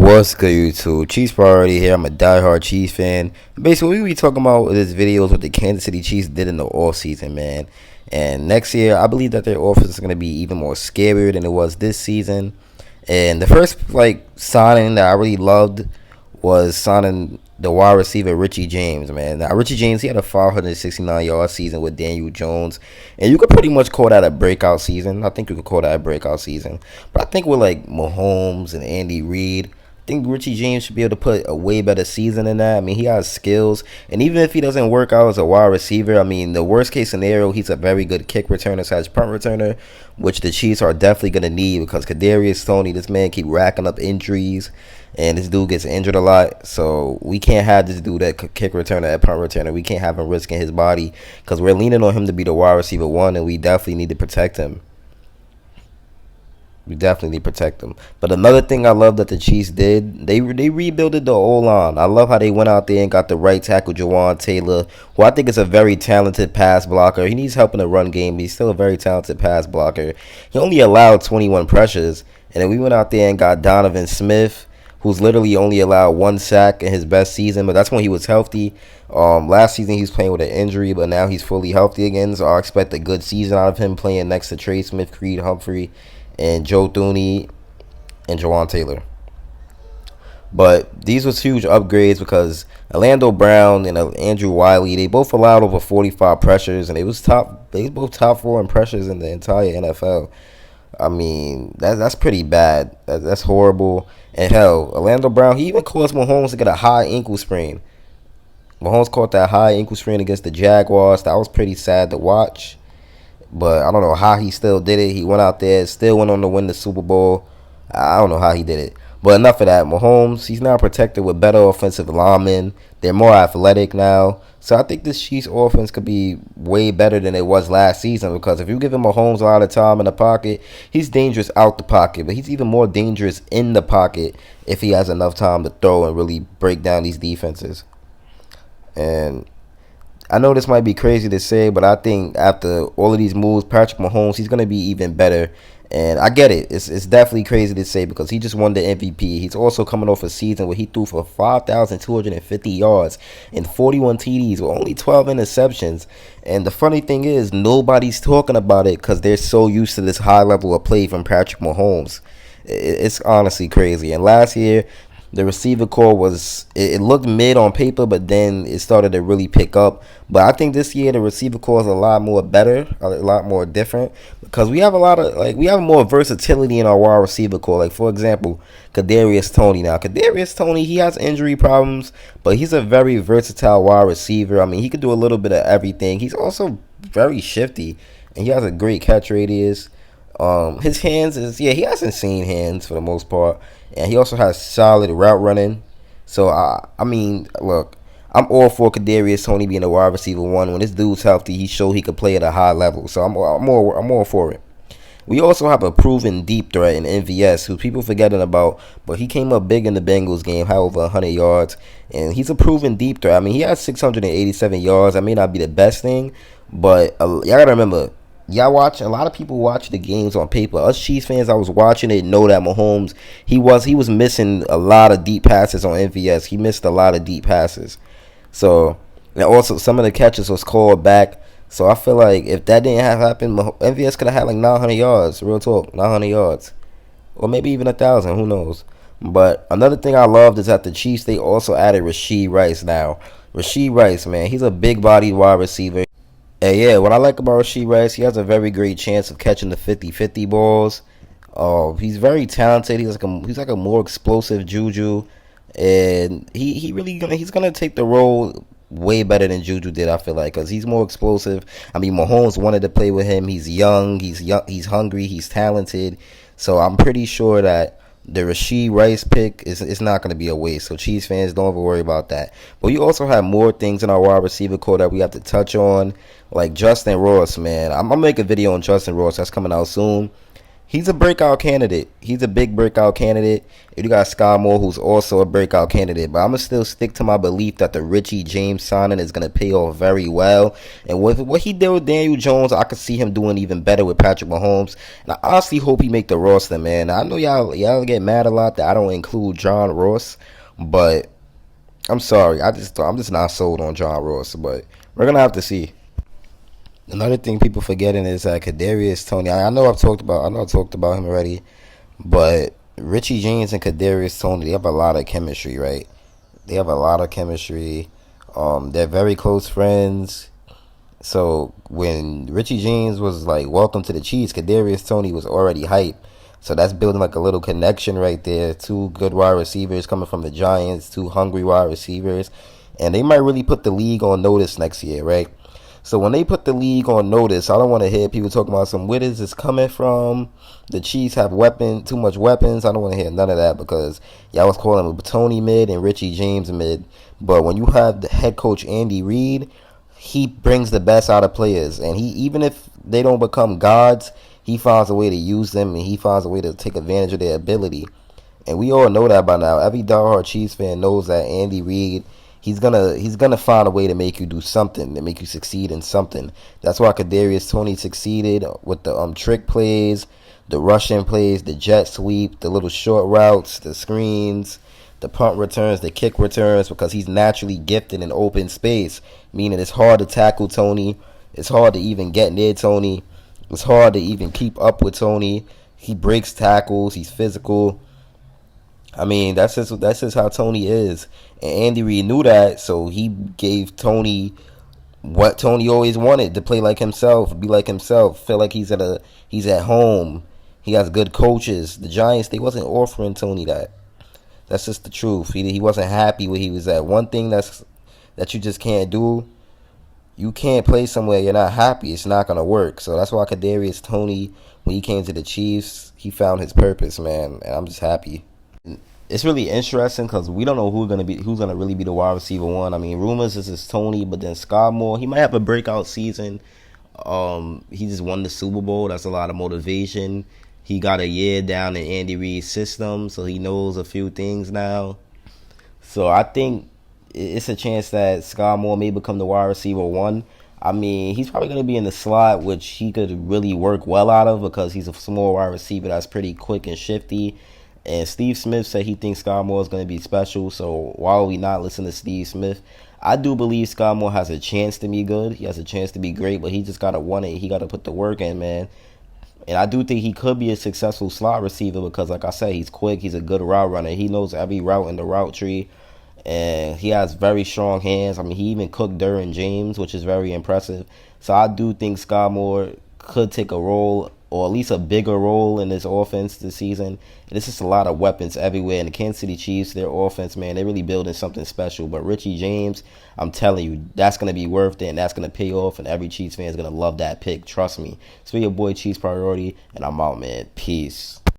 What's good, YouTube? Chiefs Priority here. I'm a diehard Chiefs fan. Basically, what we be talking about in this video is what the Kansas City Chiefs did in the offseason, man. And next year, I believe that their offense is going to be even more scarier than it was this season. And the first signing that I really loved was signing the wide receiver Richie James, man. Now, Richie James, he had a 569-yard season with Daniel Jones, and you could pretty much call that a breakout season. I think you could call that a breakout season. But I think with like Mahomes and Andy Reid, I think Richie James should be able to put a way better season than that. I mean, he has skills, and even if he doesn't work out as a wide receiver, I mean, the worst case scenario, he's a very good kick returner / punt returner, which the Chiefs are definitely going to need because Kadarius Toney, this man keep racking up injuries, and this dude gets injured a lot. So we can't have this dude at kick returner, at punt returner. We can't have him risking his body because we're leaning on him to be the wide receiver one, and we definitely need to protect him. We definitely need to protect them. But another thing I love that the Chiefs did, they rebuilded the O-line. I love how they went out there and got the right tackle, Jawan Taylor, who I think is a very talented pass blocker. He needs help in the run game, but he's still a very talented pass blocker. He only allowed 21 pressures. And then we went out there and got Donovan Smith, who's literally only allowed 1 sack in his best season, but that's when he was healthy. Last season he was playing with an injury, but now he's fully healthy again, so I expect a good season out of him playing next to Trey Smith, Creed Humphrey, and Joe Thuney and Jawan Taylor. But these was huge upgrades because Orlando Brown and Andrew Wiley, they both allowed over 45 pressures, and they both top 4 in pressures in the entire NFL. I mean, that's pretty bad. That's horrible. And hell, Orlando Brown, he even caused Mahomes to get a high ankle sprain. Mahomes caught that high ankle sprain against the Jaguars. That was pretty sad to watch. But I don't know how he still did it. He went out there, still went on to win the Super Bowl. I don't know how he did it. But enough of that. Mahomes, he's now protected with better offensive linemen. They're more athletic now. So I think this Chiefs offense could be way better than it was last season, because if you give him Mahomes a lot of time in the pocket, he's dangerous out the pocket, but he's even more dangerous in the pocket if he has enough time to throw and really break down these defenses. And I know this might be crazy to say, but I think after all of these moves, Patrick Mahomes, he's going to be even better. And I get it. It's definitely crazy to say because he just won the MVP. He's also coming off a season where he threw for 5,250 yards and 41 TDs with only 12 interceptions. And the funny thing is, nobody's talking about it because they're so used to this high level of play from Patrick Mahomes. It's honestly crazy. And last year, the receiver core it looked mid on paper, but then it started to really pick up. But I think this year the receiver core is a lot more better, a lot more different, because we have we have more versatility in our wide receiver core. Like, for example, Kadarius Toney. Now, Kadarius Toney, he has injury problems, but he's a very versatile wide receiver. I mean, he can do a little bit of everything. He's also very shifty, and he has a great catch radius. His hands he has insane hands for the most part, and he also has solid route running. So I mean, look, I'm all for Kadarius Toney being a wide receiver one. When this dude's healthy, he showed he could play at a high level. So I'm all for it. We also have a proven deep threat in MVS, who people forgetting about, but he came up big in the Bengals game, had over 100 yards, and he's a proven deep threat. I mean, he has 687 yards. That may not be the best thing, but y'all gotta remember, a lot of people watch the games on paper. Us Chiefs fans, I was watching it, know that Mahomes, he was missing a lot of deep passes on MVS. He missed a lot of deep passes. So, and also some of the catches was called back. So I feel like if that didn't have happened, MVS could have had like 900 yards. Real talk, 900 yards, or maybe even 1,000. Who knows? But another thing I loved is that the Chiefs, they also added Rashee Rice. Now, Rashee Rice, man, he's a big-bodied wide receiver. And yeah, what I like about Rashee Rice, he has a very great chance of catching the 50-50 balls. He's very talented. He's like a more explosive Juju, and he's gonna take the role way better than Juju did. I feel like, because he's more explosive. I mean, Mahomes wanted to play with him. He's young. He's hungry. He's talented. So I'm pretty sure that the Rashee Rice pick is not going to be a waste. So Chiefs fans, don't ever worry about that. But you also have more things in our wide receiver core that we have to touch on, like Justin Ross, man. I'm going to make a video on Justin Ross. That's coming out soon. He's a breakout candidate. He's a big breakout candidate. And you got Sky Moore, who's also a breakout candidate. But I'm going to still stick to my belief that the Richie James signing is going to pay off very well. And with what he did with Daniel Jones, I could see him doing even better with Patrick Mahomes. And I honestly hope he make the roster, man. I know y'all get mad a lot that I don't include John Ross. But I'm sorry. I'm just not sold on John Ross. But we're going to have to see. Another thing people forgetting is that Kadarius Toney. I know I talked about him already, but Richie James and Kadarius Toney, they have a lot of chemistry, right? They have a lot of chemistry. They're very close friends. So when Richie James was like, "Welcome to the Chiefs," Kadarius Toney was already hyped. So that's building like a little connection right there. Two good wide receivers coming from the Giants, two hungry wide receivers, and they might really put the league on notice next year, right? So when they put the league on notice, I don't want to hear people talking about where is this coming from? The Chiefs have too much weapons. I don't want to hear none of that because y'all was calling him Tony mid and Richie James mid. But when you have the head coach Andy Reid, he brings the best out of players, and even if they don't become gods, he finds a way to use them and he finds a way to take advantage of their ability. And we all know that by now. Every diehard Chiefs fan knows that Andy Reid, he's gonna find a way to make you do something, to make you succeed in something. That's why Kadarius Toney succeeded with the trick plays, the rushing plays, the jet sweep, the little short routes, the screens, the punt returns, the kick returns, because he's naturally gifted in open space. Meaning it's hard to tackle Toney, it's hard to even get near Toney, it's hard to even keep up with Toney. He breaks tackles, he's physical. I mean, that's just how Toney is. And Andy Reid knew that, so he gave Toney what Toney always wanted, to play like himself, be like himself, feel like he's at home. He has good coaches. The Giants, they wasn't offering Toney that. That's just the truth. He wasn't happy where he was at. One thing that you just can't do, you can't play somewhere you're not happy. It's not going to work. So that's why Kadarius Toney, when he came to the Chiefs, he found his purpose, man. And I'm just happy. It's really interesting because we don't know who's gonna really be the wide receiver one. I mean, rumors is Toney, but then Sky Moore, he might have a breakout season. He just won the Super Bowl. That's a lot of motivation. He got a year down in Andy Reid's system, so he knows a few things now. So I think it's a chance that Sky Moore may become the wide receiver one. I mean, he's probably going to be in the slot, which he could really work well out of because he's a small wide receiver that's pretty quick and shifty. And Steve Smith said he thinks Sky Moore is going to be special. So while we not listen to Steve Smith, I do believe Sky Moore has a chance to be good. He has a chance to be great, but he just got to want it. He got to put the work in, man. And I do think he could be a successful slot receiver because, like I said, he's quick. He's a good route runner. He knows every route in the route tree. And he has very strong hands. I mean, he even cooked Derwin James, which is very impressive. So I do think Sky Moore could take a role, or at least a bigger role in this offense this season. And it's just a lot of weapons everywhere. And the Kansas City Chiefs, their offense, man, they're really building something special. But Richie James, I'm telling you, that's going to be worth it, and that's going to pay off, and every Chiefs fan is going to love that pick. Trust me. It's for your boy Chiefs Priority, and I'm out, man. Peace.